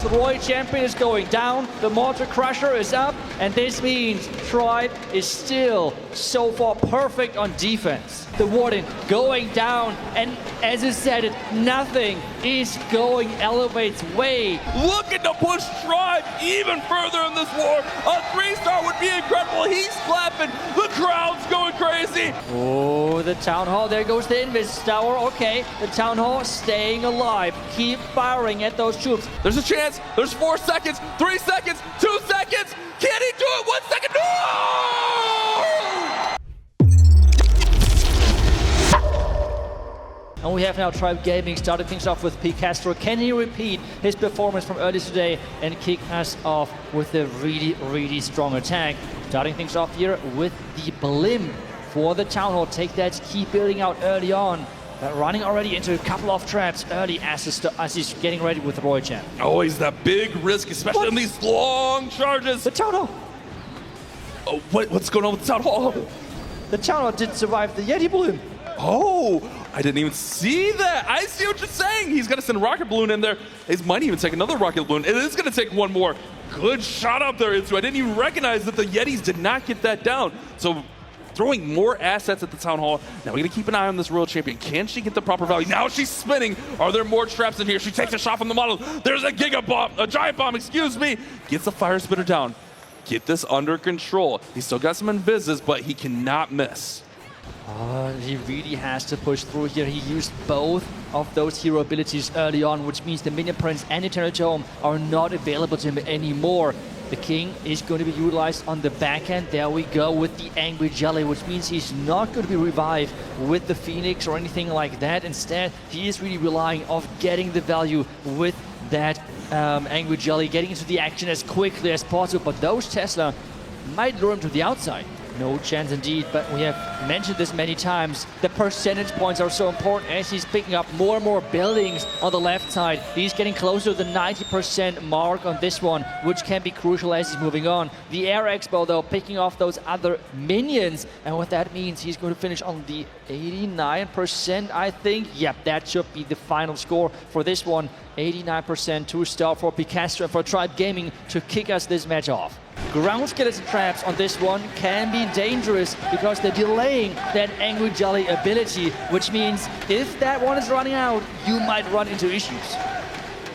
The Royal Champion is going down, the Mortar Crusher is up, and this means Tribe is still so far perfect on defense. The Warden going down, and as I said it, nothing is going Elevate's way. Looking to push Tribe even further in this war. A 3-star would be incredible. He's clapping. The crowd's going crazy. Oh, the Town Hall. There goes the Invis Tower. Okay, the Town Hall staying alive. Keep firing at those troops. There's a chance. There's 4 seconds, 3 seconds, 2 seconds. Can he do it? 1 second. No! And we have now Tribe Gaming starting things off with P. Castro. Can he repeat his performance from earlier today and kick us off with a really strong attack? Starting things off here with the Blim for the Town Hall. Take that, keep building out early on. Running already into a couple of traps early as he's getting ready with the Royal Champ. Always that big risk, especially on these long charges. The Town Hall. Oh, what's going on with the Town Hall? The Town Hall didn't survive the Yeti Balloon. Oh, I didn't even see that. I see what you're saying. He's going to send a rocket balloon in there. He might even take another rocket balloon. It is going to take one more. Good shot up there, Itsu. I didn't even recognize that the Yetis did not get that down. So throwing more assets at the Town Hall. Now we got to keep an eye on this Royal Champion. Can she get the proper value? Now she's spinning. Are there more traps in here? She takes a shot from the model. There's a Giga Bomb, a Giant Bomb, excuse me. Gets the Fire Spitter down. Get this under control. He's still got some invises, but he cannot miss. He really has to push through here. He used both of those hero abilities early on, which means the Minion Prince and Eternal Tome are not available to him anymore. The King is going to be utilized on the backhand. There we go with the Angry Jelly, which means he's not going to be revived with the Phoenix or anything like that. Instead, he is really relying on getting the value with that Angry Jelly, getting into the action as quickly as possible. But those Tesla might lure him to the outside. No chance indeed, but we have mentioned this many times. The percentage points are so important as he's picking up more and more buildings on the left side. He's getting closer to the 90% mark on this one, which can be crucial as he's moving on. The Air Expo, though, picking off those other minions, and what that means, he's going to finish on the 89%, I think. Yep, that should be the final score for this one. 89%, 2-star for Picastro and for Tribe Gaming to kick us this match off. Ground skeleton traps on this one can be dangerous because they're delaying that Angry Jelly ability, which means if that one is running out, you might run into issues.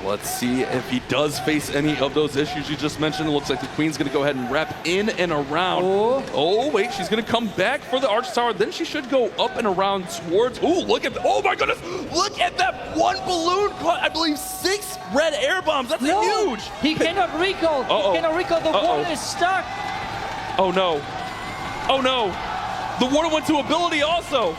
Let's see if he does face any of those issues you just mentioned. It looks like the Queen's going to go ahead and wrap in and around. Oh, wait, she's going to come back for the Arch Tower. Then she should go up and around towards... Oh, look at... Oh, my goodness. Look at that one balloon caught, I believe, 6 red air bombs. That's huge. He cannot recall. He cannot recall. The Warden is stuck. Oh, no. Oh, no. The Warden went to ability also.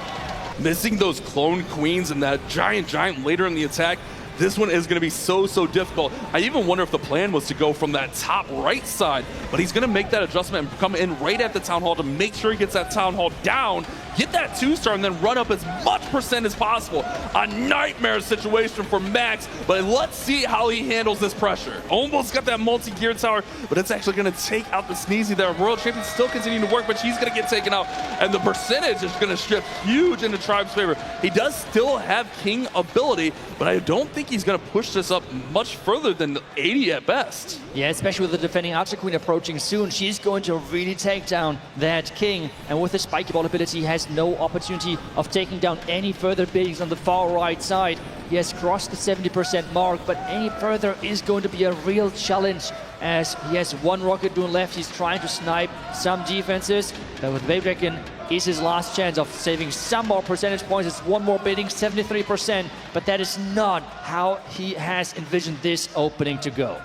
Missing those clone Queens and that giant later in the attack. This one is going to be so difficult. I even wonder if the plan was to go from that top right side, but he's going to make that adjustment and come in right at the Town Hall to make sure he gets that Town Hall down, get that 2-star, and then run up as much percent as possible. A nightmare situation for Max, but let's see how he handles this pressure. Almost got that multi-gear tower, but it's actually going to take out the Sneezy there. Royal Champion's still continuing to work, but she's going to get taken out, and the percentage is going to shift huge into Tribe's favor. He does still have King ability, but I don't think he's going to push this up much further than 80 at best. Yeah, especially with the defending Archer Queen approaching soon. She's going to really take down that King. And with the Spiky Ball ability, he has no opportunity of taking down any further buildings on the far right side. He has crossed the 70% mark, but any further is going to be a real challenge as he has one rocket doing left. He's trying to snipe some defenses, but with Wave Dragon is his last chance of saving some more percentage points. It's one more bidding, 73%, but that is not how he has envisioned this opening to go.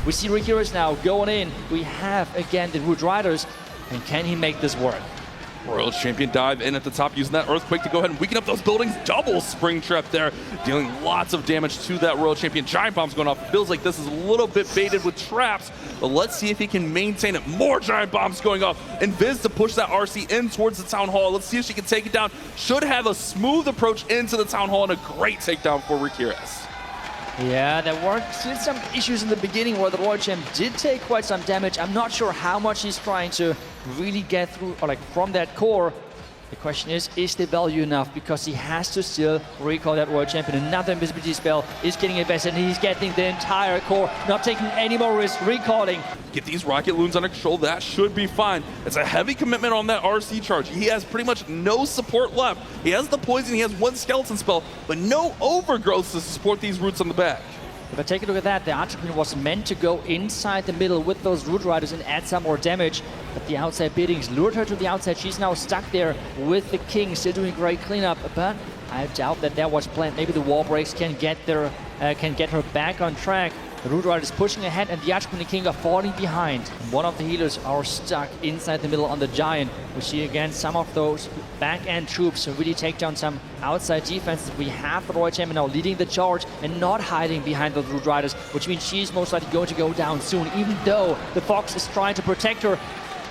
We see Rikiris now going in. We have, again, the Root Riders, and can he make this work? Royal Champion dive in at the top using that Earthquake to go ahead and weaken up those buildings. Double Spring Trap there, dealing lots of damage to that Royal Champion. Giant Bomb's going off. It feels like this is a little bit baited with traps, but let's see if he can maintain it. More Giant Bombs going off. And Viz to push that RC in towards the Town Hall. Let's see if she can take it down. Should have a smooth approach into the Town Hall and a great takedown for Rikiris. Yeah, there were still some issues in the beginning where the Royal Champ did take quite some damage. I'm not sure how much he's trying to really get through, or like from that core. The question is the value enough? Because he has to still recall that World Champion. Another invisibility spell is getting invested, and he's getting the entire core, not taking any more risk, recalling. Get these rocket loons under control, that should be fine. It's a heavy commitment on that RC charge. He has pretty much no support left. He has the poison, he has one skeleton spell, but no overgrowths to support these roots on the back. If I take a look at that, the Archer was meant to go inside the middle with those Root Riders and add some more damage. But the outside biddings lured her to the outside. She's now stuck there with the King, still doing great cleanup. But I doubt that was planned. Maybe the wall breaks can get her back on track. The Root Rider is pushing ahead, and the Archqueen and King are falling behind. One of the healers are stuck inside the middle on the Giant. We see again some of those back-end troops really take down some outside defenses. We have the Royal Champion now leading the charge and not hiding behind the Root Riders, which means she's most likely going to go down soon, even though the Fox is trying to protect her.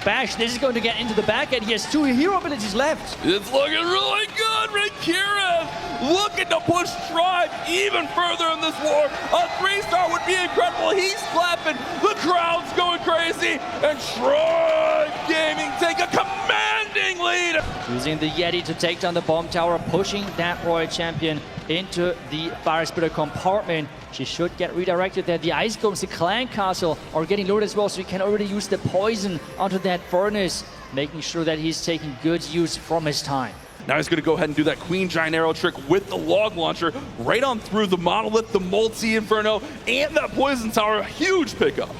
Bash, this is going to get into the back end. He has 2 hero abilities left. It's looking really good, Rakira. Looking to push Tribe even further in this war. A 3-star would be incredible. He's clapping. The crowd's going crazy. And Tribe Gaming take a commanding lead. Using the Yeti to take down the bomb tower, pushing that Royal Champion into the Fire Spitter compartment. She should get redirected there. The Ice Golems, the Clan Castle are getting loaded as well, so he can already use the poison onto that furnace, making sure that he's taking good use from his time. Now he's going to go ahead and do that Queen Giant Arrow trick with the log launcher right on through the Monolith, the Multi-Inferno, and that Poison Tower. A huge pickup.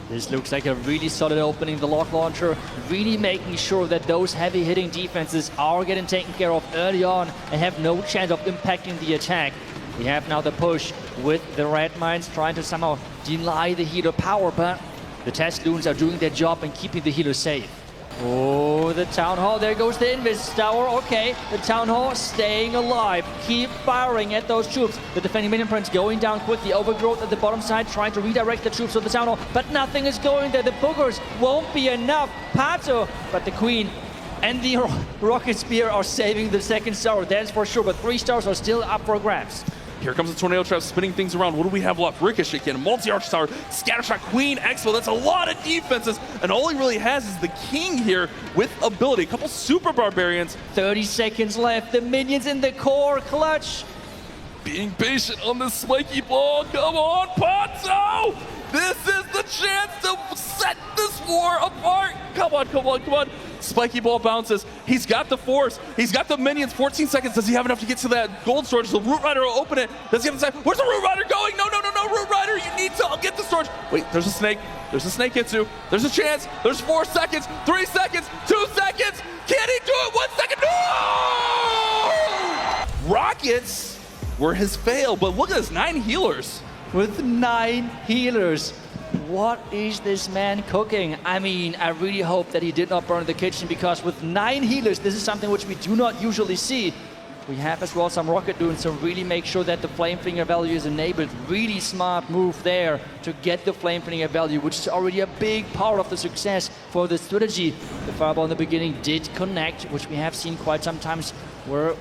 This looks like a really solid opening. The log launcher really making sure that those heavy hitting defenses are getting taken care of early on and have no chance of impacting the attack. We have now the push with the Red Mines trying to somehow deny the healer power, but the Test Loons are doing their job and keeping the healer safe. Oh, the Town Hall, there goes the Invis Tower. Okay, the Town Hall staying alive. Keep firing at those troops. The defending Minion Prince going down quickly. Overgrowth at the bottom side, trying to redirect the troops to the Town Hall, but nothing is going there. The boogers won't be enough. Pato, but the Queen and the Rocket Spear are saving the 2nd star, that's for sure, but 3 stars are still up for grabs. Here comes the Tornado Trap spinning things around. What do we have left? Ricochet Cannon, Multi-Arch Tower, Scattershot, Queen, Expo. That's a lot of defenses. And all he really has is the King here with ability. A couple Super Barbarians. 30 seconds left. The minions in the core clutch. Being patient on this spiky ball. Come on, Pato! This is the chance to set this war apart. Come on, come on, come on. Spiky ball bounces. He's got the force. He's got the minions. 14 seconds. Does he have enough to get to that gold storage? The Root Rider will open it. Does he have the time? Where's the Root Rider going? No, no, no, no. Root Rider, you need to get the storage. Wait, there's a snake. There's a snake Hitsu. There's a chance. There's 4 seconds. 3 seconds. 2 seconds. Can he do it? 1 second. No! Rockets were his fail, but look at this. 9 healers. With 9 healers. What is this man cooking? I mean, I really hope that he did not burn the kitchen, because with 9 healers, this is something which we do not usually see. We have as well some Rocket Loons, so really make sure that the Flame Flinger value is enabled. Really smart move there to get the Flame Flinger value, which is already a big part of the success for the strategy. The Fireball in the beginning did connect, which we have seen quite sometimes where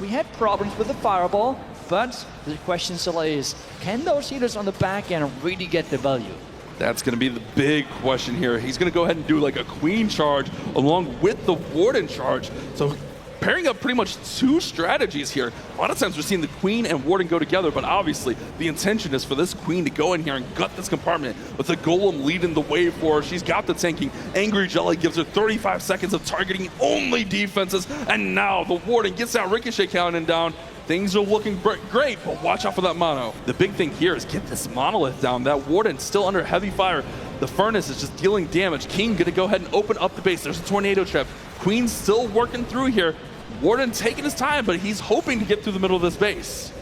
we had problems with the Fireball. But the question still is, can those healers on the back end really get the value? That's going to be the big question here. He's going to go ahead and do like a Queen charge along with the Warden charge. So pairing up pretty much 2 strategies here. A lot of times we're seeing the Queen and Warden go together, but obviously the intention is for this Queen to go in here and gut this compartment with the Golem leading the way for her. She's got the tanking. Angry Jelly gives her 35 seconds of targeting only defenses, and now the Warden gets that Ricochet Cannon down. Things are looking great, but watch out for that mono. The big thing here is get this Monolith down. That Warden still under heavy fire. The Furnace is just dealing damage. King gonna go ahead and open up the base. There's a Tornado Trap. Queen's still working through here. Warden taking his time, but he's hoping to get through the middle of this base.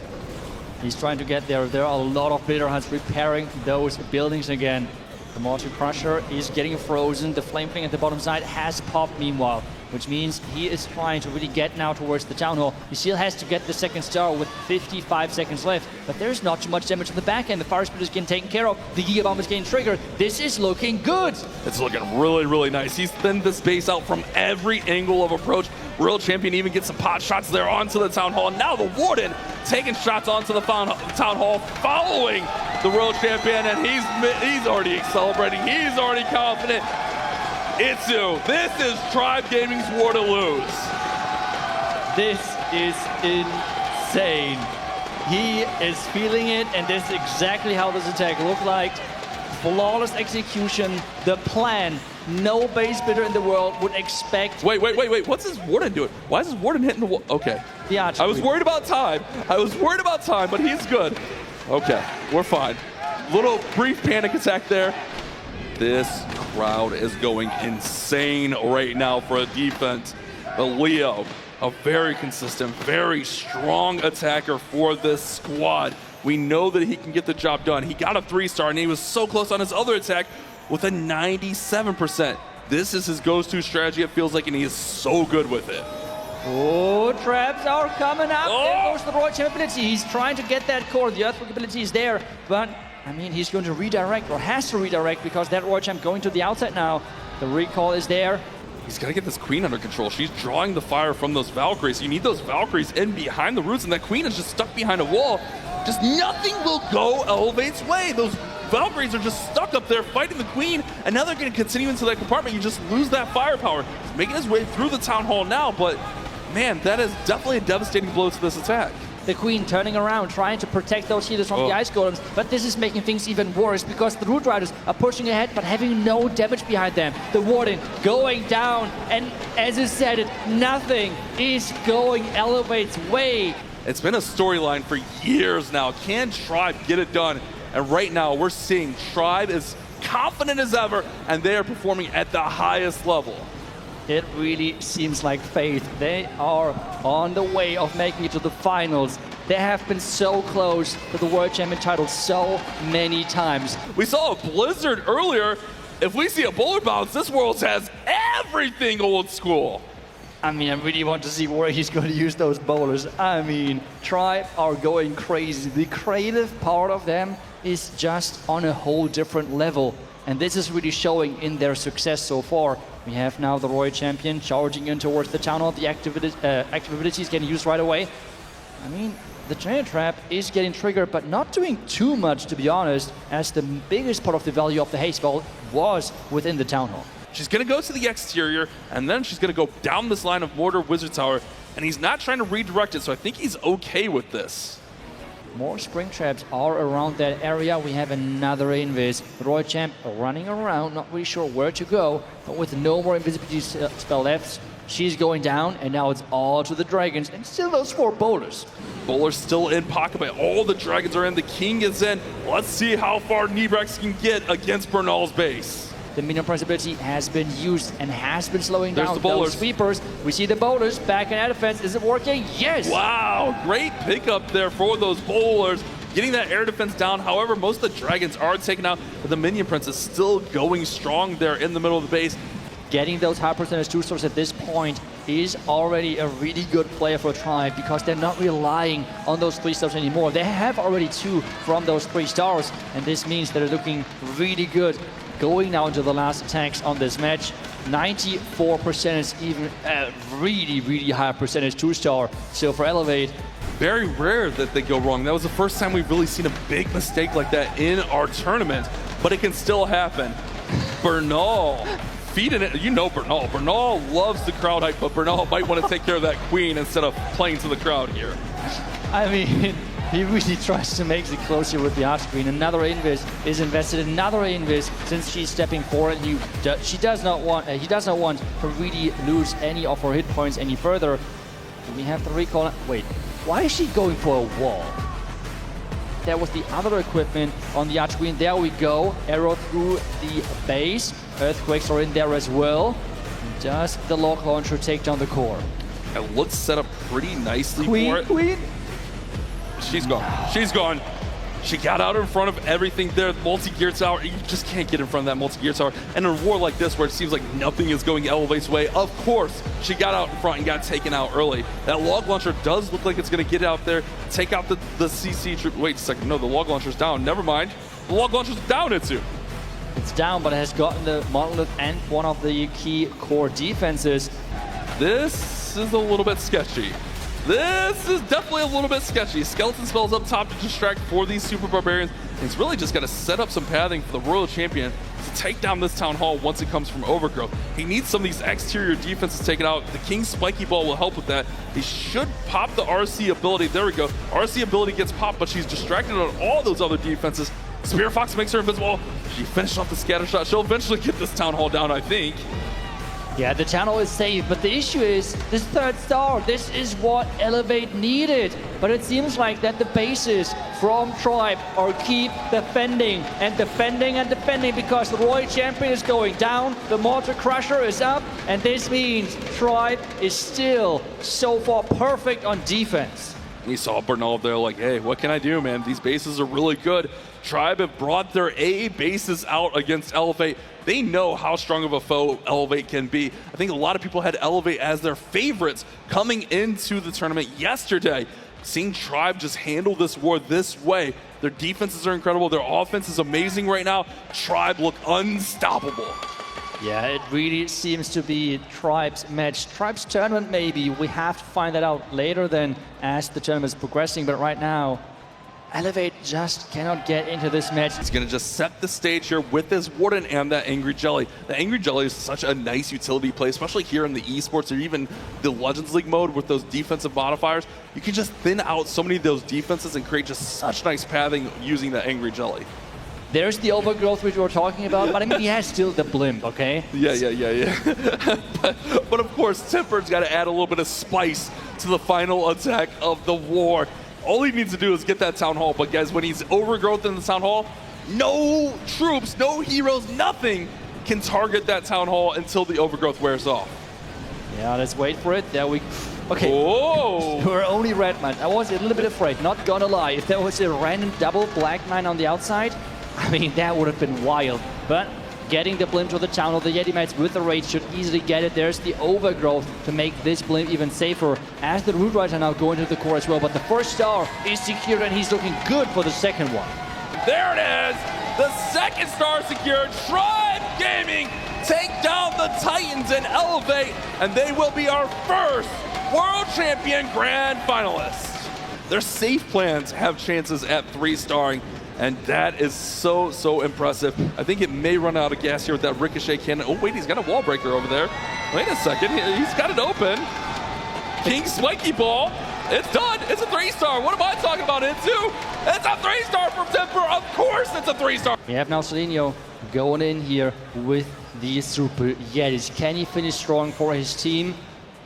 He's trying to get there. There are a lot of Bitter Hunts repairing those buildings again. The Mortar Crusher is getting frozen. The Flame Fling at the bottom side has popped meanwhile, which means he is trying to really get now towards the Town Hall. He still has to get the 2nd star with 55 seconds left, but there's not too much damage on the back end. The Fire Spirit is getting taken care of. The Giga Bomb is getting triggered. This is looking good. It's looking really, really nice. He's thinned this base out from every angle of approach. World Champion even gets some pot shots there onto the Town Hall. Now the Warden taking shots onto the Town Hall, following the World Champion, and he's already celebrating. He's already confident. Itsu, this is Tribe Gaming's war to lose. This is insane. He is feeling it, and this is exactly how this attack looked like. Flawless execution, the plan. No base builder in the world would expect. Wait. What's his Warden doing? Why is his Warden hitting the wall? Okay. Yeah, I was worried about time. But he's good. Okay, we're fine. Little brief panic attack there. This crowd is going insane right now for a defense. But Leo, a very consistent, very strong attacker for this squad. We know that he can get the job done. He got a 3-star, and he was so close on his other attack with a 97%. This is his go-to strategy, it feels like, and he is so good with it. Oh, traps are coming up. Oh! There goes the Royal Champ ability. He's trying to get that core. The Earthquake ability is there, but I mean, he's going to redirect, or has to redirect, because that Royal Champ going to the outside now. The recall is there. He's got to get this Queen under control. She's drawing the fire from those Valkyries. You need those Valkyries in behind the roots, and that Queen is just stuck behind a wall. Just nothing will go Elevate's way. Those Valkyries are just stuck up there fighting the Queen, and now they're going to continue into that compartment. You just lose that firepower. He's making his way through the Town Hall now, but man, that is definitely a devastating blow to this attack. The Queen turning around, trying to protect those healers from the Ice Golems, but this is making things even worse because the Root Riders are pushing ahead but having no damage behind them. The Warden going down, and as I said it, nothing is going Elevate's way. It's been a storyline for years now. Can Tribe get it done? And right now we're seeing Tribe is confident as ever, and they are performing at the highest level. It really seems like fate. They are on the way of making it to the finals. They have been so close to the World Champion title so many times. We saw a Blizzard earlier. If we see a Bowler Bounce, this world has everything old school. I mean, I really want to see where he's going to use those bowlers. I mean, Tribe are going crazy. The creative part of them is just on a whole different level. And this is really showing in their success so far. We have now the Royal Champion charging in towards the Town Hall. The active ability is getting used right away. I mean, the Giant Trap is getting triggered, but not doing too much, to be honest, as the biggest part of the value of the haste ball was within the Town Hall. She's going to go to the exterior, and then she's going to go down this line of Mortar Wizard Tower, and he's not trying to redirect it, so I think he's okay with this. More Spring Traps are around that area. We have another Invis. The Royal Champ running around, not really sure where to go, but with no more invisibility spell left, she's going down, and now it's all to the Dragons, and still those 4 bowlers. Bowler's still in pocket, but all the Dragons are in. The King is in. Let's see how far Nebrex can get against Bernal's base. The minion price ability has been used and has been slowing There's down the bowlers. those sweepers. We see the bowlers back in air defense. Is it working? Yes! Wow, great pickup there for those bowlers. Getting that air defense down. However, most of the Dragons are taken out, but the Minion Prince is still going strong there in the middle of the base. Getting those high percentage 2-stars at this point is already a really good player for Tribe because they're not relying on those 3-stars anymore. They have already 2 from those 3 stars, and this means they're looking really good going now into the last attacks on this match. 94% is even a really, really high percentage 2-star. So for Elevate, very rare that they go wrong. That was the first time we've really seen a big mistake like that in our tournament, but it can still happen. Bernal feeding it. You know Bernal. Bernal loves the crowd hype, but Bernal might want to take care of that Queen instead of playing to the crowd here. I mean, he really tries to make it closer with the Archqueen. Another Invis is invested in another Invis since she's stepping forward. He does not want to really lose any of her hit points any further. We have the recall. Wait, why is she going for a wall? That was the other equipment on the Archqueen. There we go. Arrow through the base. Earthquakes are in there as well. Does the log launcher take down the core? It looks set up pretty nicely for it. Queen. She's gone. She's gone. She got out in front of everything there. Multi-gear tower. You just can't get in front of that multi-gear tower. And in a war like this where it seems like nothing is going Elevate's way, of course, she got out in front and got taken out early. That log launcher does look like it's going to get out there, take out the CC troop. Wait a second. No, the log launcher's down. Never mind. The log launcher's down, Itsu. It's down, but it has gotten the Monolith and one of the key core defenses. This is a little bit sketchy. This is definitely a little bit sketchy. Skeleton spells up top to distract for these Super Barbarians. And he's really just got to set up some pathing for the Royal Champion to take down this Town Hall once it comes from Overgrowth. He needs some of these exterior defenses taken out. The King's Spiky Ball will help with that. He should pop the RC ability. There we go. RC ability gets popped, but she's distracted on all those other defenses. Spear Fox makes her invisible. She finished off the scatter shot. She'll eventually get this Town Hall down, I think. Yeah, the channel is safe, but the issue is this third star. This is what Elevate needed. But it seems like that the bases from Tribe are keep defending and defending and defending because the Royal Champion is going down, the Mortar Crusher is up, and this means Tribe is still so far perfect on defense. We saw Bernal there like, hey, what can I do, man? These bases are really good. Tribe have brought their A bases out against Elevate. They know how strong of a foe Elevate can be. I think a lot of people had Elevate as their favorites coming into the tournament yesterday. Seeing Tribe just handle this war this way. Their defenses are incredible. Their offense is amazing right now. Tribe look unstoppable. Yeah, it really seems to be Tribe's match. Tribe's tournament, maybe. We have to find that out later then as the tournament is progressing. But right now, Elevate just cannot get into this match. He's going to just set the stage here with his Warden and that Angry Jelly. The Angry Jelly is such a nice utility play, especially here in the Esports or even the Legends League mode with those defensive modifiers. You can just thin out so many of those defenses and create just such nice pathing using the Angry Jelly. There's the Overgrowth which we were talking about, but I mean, he has still the blimp, okay? Yeah. but of course, Temper's got to add a little bit of spice to the final attack of the war. All he needs to do is get that Town Hall, but guys, when he's Overgrowth in the Town Hall, no troops, no heroes, nothing can target that Town Hall until the Overgrowth wears off. Yeah, let's wait for it. There we... Okay, Whoa. We're only red man. I was a little bit afraid, not gonna lie. If there was a random double black man on the outside, I mean, that would have been wild. But getting the blimp to the channel, the Yeti Mates with the rage should easily get it. There's the Overgrowth to make this blimp even safer as the Root Rider now going to the core as well. But the first star is secured and he's looking good for the second one. There it is! The second star secured. Tribe Gaming take down the Titans and Elevate, and they will be our first World Champion Grand Finalists. Their safe plans have chances at 3-starring. And that is so impressive. I think it may run out of gas here with that Ricochet cannon. Oh, wait, he's got a wall breaker over there. Wait a second, he's got it open. King Spiky Ball, it's done. It's a 3-star. What am I talking about, Insu? It's a 3-star from Temper. Of course it's a 3-star. We have now Celinio going in here with the Super Yetis. Can he finish strong for his team?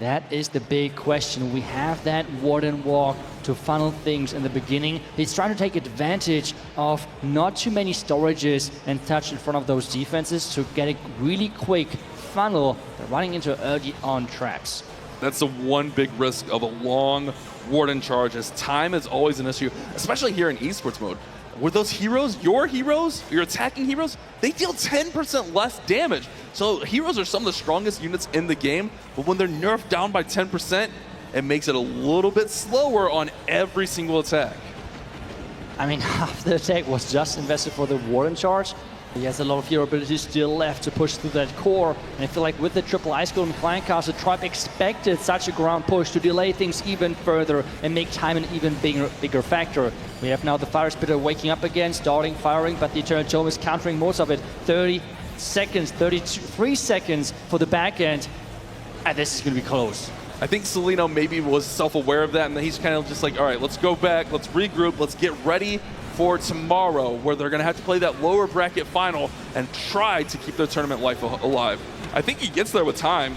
That is the big question. We have that Warden Walk to funnel things in the beginning. He's trying to take advantage of not too many storages and touch in front of those defenses to get a really quick funnel. They're running into early on traps. That's the one big risk of a long Warden charge, as time is always an issue, especially here in Esports mode. With those heroes, your attacking heroes, they deal 10% less damage. So heroes are some of the strongest units in the game, but when they're nerfed down by 10%, it makes it a little bit slower on every single attack. I mean, half the attack was just invested for the Warden charge. He has a lot of hero abilities still left to push through that core. And I feel like with the triple Ice Golem Clan Castle, Tribe expected such a ground push to delay things even further and make time an even bigger factor. We have now the Fire Spitter waking up again, starting firing, but the Eternal Tome is countering most of it. 30 seconds, 33 seconds for the back end. And this is going to be close. I think Celino maybe was self-aware of that, and then he's kind of just like, all right, let's go back, let's regroup, let's get ready for tomorrow, where they're going to have to play that lower bracket final and try to keep their tournament life alive. I think he gets there with time.